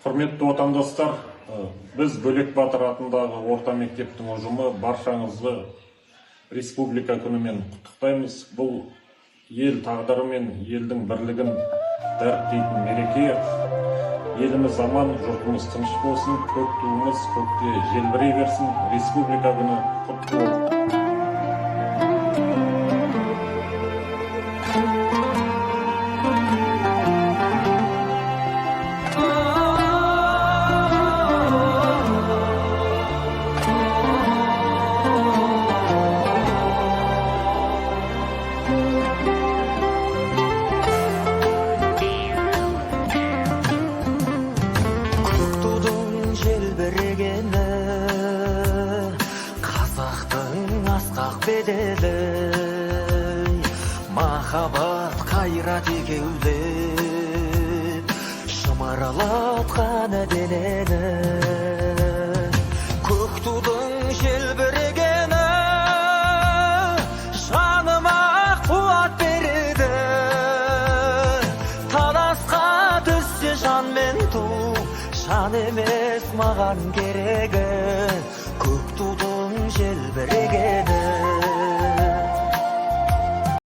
Құрметті отандастар, біз Бөлек Батыр атындағы орта мектептің ұжымы баршаңызды республика күнімен құттықтаймыз. Бұл ел тағдыры мен елдің бірлігін дәріптейтін мереке. Еліміз аман, жұртымыз тыныш болсын, көк туымыз көкте желбірей берсін. Республика күні құтты болсын. Желбірегені қазақтың асқақ беделі, махаббат қайрат екеулеп шымырлатқан денені. Көк тудың желбірегені жаныма қуат береді, таласқа түссе жан мен ту, жан емес маған керегі.